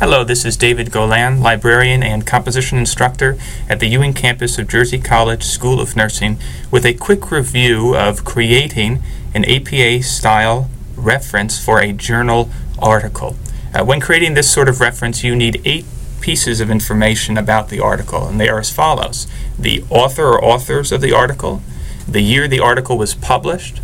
Hello, this is David Golan, librarian and composition instructor at the Ewing campus of Jersey College School of Nursing, with a quick review of creating an APA-style reference for a journal article. When creating this sort of reference, you need 8 pieces of information about the article, and they are as follows: the author or authors of the article, the year the article was published,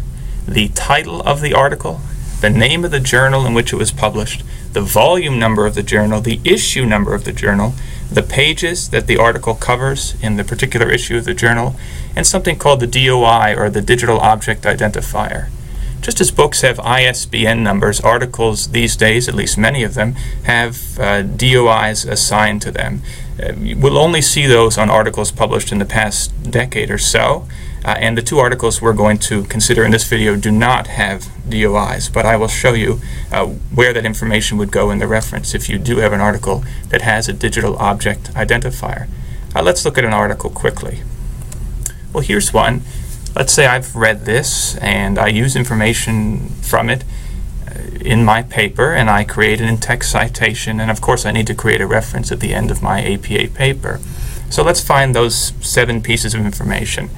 the title of the article, the name of the journal in which it was published, the volume number of the journal, the issue number of the journal, the pages that the article covers in the particular issue of the journal, and something called the DOI, or the Digital Object Identifier. Just as books have ISBN numbers, articles these days, at least many of them, have DOIs assigned to them. We'll only see those on articles published in the past decade or so, and the 2 articles we're going to consider in this video do not have DOIs, but I will show you where that information would go in the reference if you do have an article that has a digital object identifier. Let's look at an article quickly. Well, here's one. Let's say I've read this and I use information from it in my paper, and I create an in-text citation, and of course I need to create a reference at the end of my APA paper. So let's find those 7 pieces of information.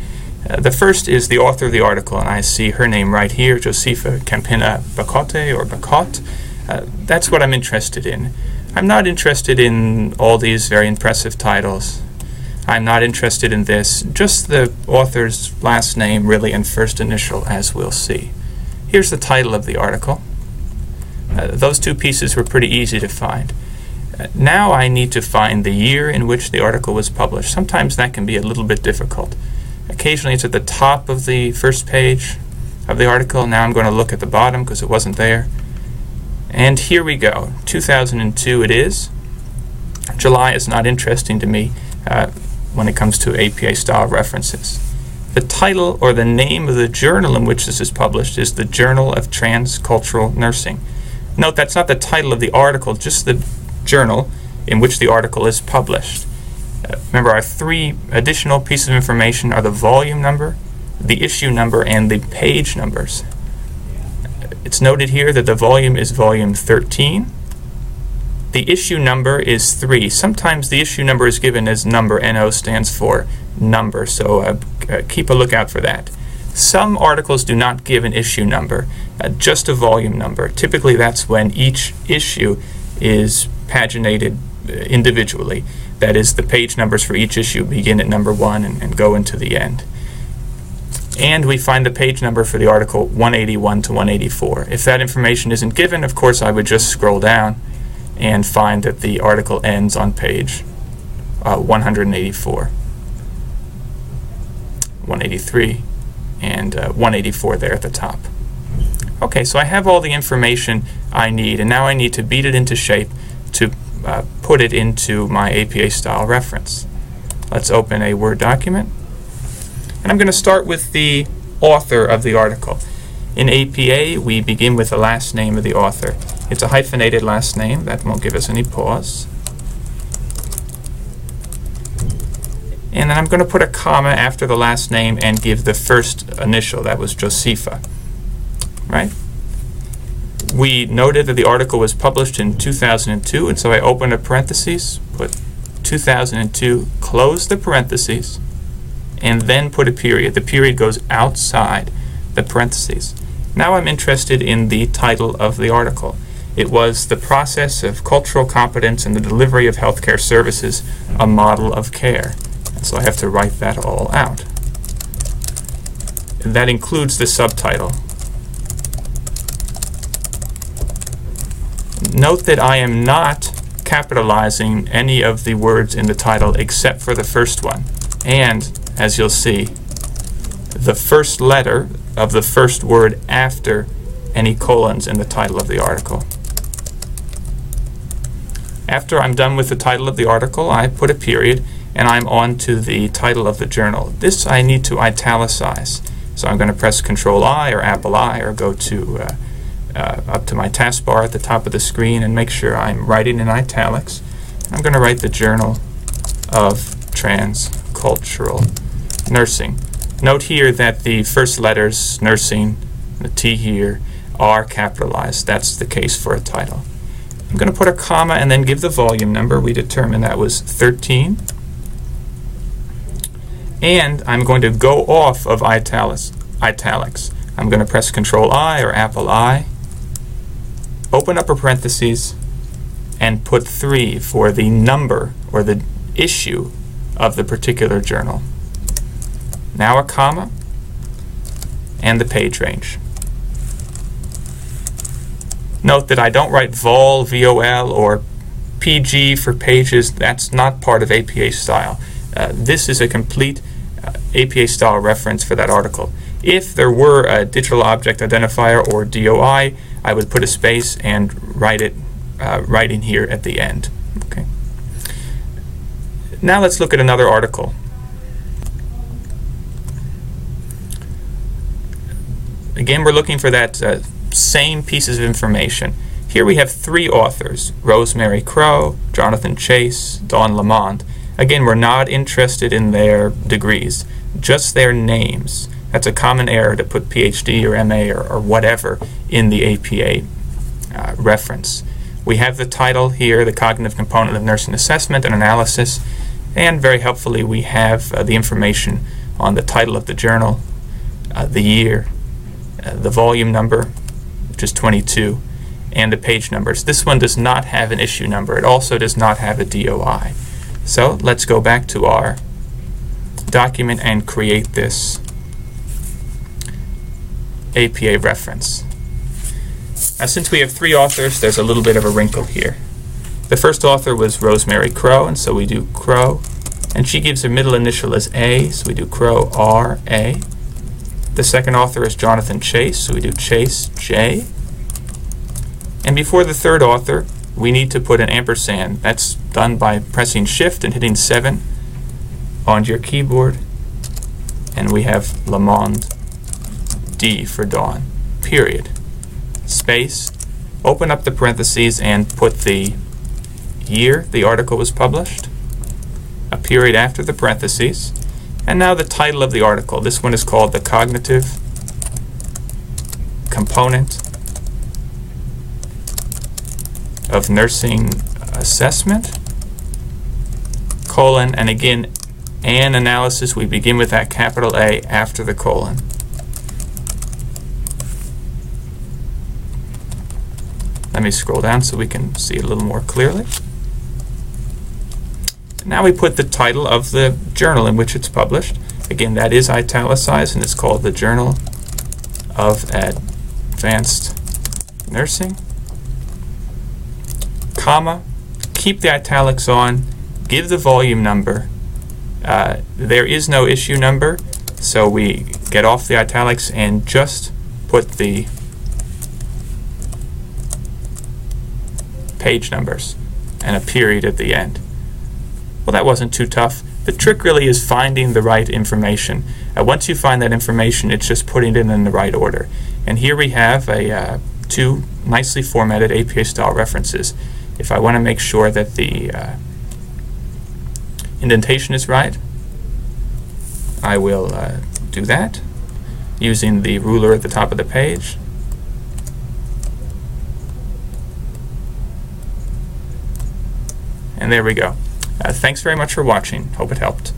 The first is the author of the article, and I see her name right here, Josefa Campina Bacote or Bacot. That's what I'm interested in. I'm not interested in all these very impressive titles. I'm not interested in this, just the author's last name, really, and first initial, as we'll see. Here's the title of the article. Those 2 pieces were pretty easy to find. Now I need to find the year in which the article was published. Sometimes that can be a little bit difficult. Occasionally it's at the top of the first page of the article. Now I'm going to look at the bottom because it wasn't there. And here we go. 2002 it is. July is not interesting to me when it comes to APA-style references. The title or the name of the journal in which this is published is the Journal of Transcultural Nursing. Note that's not the title of the article, just the journal in which the article is published. Remember, our 3 additional pieces of information are the volume number, the issue number, and the page numbers. It's noted here that the volume is volume 13. The issue number is 3. Sometimes the issue number is given as number. NO stands for number, so keep a lookout for that. Some articles do not give an issue number, just a volume number. Typically that's when each issue is paginated individually. That is, the page numbers for each issue begin at number 1 and go into the end. And we find the page number for the article 181 to 184. If that information isn't given, of course I would just scroll down and find that the article ends on page 184, 183, and 184 there at the top. Okay, so I have all the information I need, and now I need to beat it into shape to put it into my APA-style reference. Let's open a Word document. And I'm going to start with the author of the article. In APA, we begin with the last name of the author. It's a hyphenated last name. That won't give us any pause. And then I'm going to put a comma after the last name and give the first initial. That was Josefa. Right? We noted that the article was published in 2002, and so I opened a parentheses, put 2002, close the parentheses, and then put a period. The period goes outside the parentheses. Now I'm interested in the title of the article. It was The Process of Cultural Competence in the Delivery of Healthcare Services, a Model of Care. And so I have to write that all out. And that includes the subtitle. Note that I am not capitalizing any of the words in the title except for the first one, and, as you'll see, the first letter of the first word after any colons in the title of the article. After I'm done with the title of the article, I put a period, and I'm on to the title of the journal. This I need to italicize, so I'm going to press Control-I or Apple-I or go to up to my taskbar at the top of the screen and make sure I'm writing in italics. I'm going to write the Journal of Transcultural Nursing. Note here that the first letters, nursing, the T here, are capitalized. That's the case for a title. I'm going to put a comma and then give the volume number. We determined that was 13. And I'm going to go off of italics. I'm going to press Control I or Apple I, open upper parentheses, and put 3 for the number or the issue of the particular journal. Now a comma and the page range. Note that I don't write vol, VOL, or PG for pages. That's not part of APA style. This is a complete APA style reference for that article. If there were a digital object identifier or DOI, I would put a space and write it right in here at the end. Okay. Now let's look at another article. Again, we're looking for that same pieces of information. Here we have 3 authors: Rosemary Crowe, Jonathan Chase, Dawn Lamont. Again, we're not interested in their degrees, just their names. That's a common error to put PhD or MA or whatever in the APA reference. We have the title here, the cognitive component of nursing assessment and analysis, and very helpfully we have the information on the title of the journal, the year, the volume number, which is 22, and the page numbers. This one does not have an issue number. It also does not have a DOI. So let's go back to our document and create this APA reference. Now, since we have 3 authors, there's a little bit of a wrinkle here. The first author was Rosemary Crowe, and so we do Crowe, and she gives her middle initial as A, so we do Crowe R.A. The second author is Jonathan Chase, so we do Chase J. And before the third author, we need to put an ampersand. That's done by pressing Shift and hitting 7 on your keyboard. And we have Lamont D for Dawn, period. Space, open up the parentheses and put the year the article was published, a period after the parentheses, and now the title of the article. This one is called The Cognitive Component of Nursing Assessment, colon, and again, an analysis, we begin with that capital A after the colon. Let me scroll down so we can see it a little more clearly. Now we put the title of the journal in which it's published. Again, that is italicized, and it's called the Journal of Advanced Nursing. Comma, keep the italics on, give the volume number. There is no issue number, so we get off the italics and just put the page numbers and a period at the end. Well, that wasn't too tough. The trick really is finding the right information. Once you find that information, it's just putting it in the right order. And here we have 2 nicely formatted APA style references. If I want to make sure that the indentation is right, I will do that using the ruler at the top of the page. And there we go. Thanks very much for watching. Hope it helped.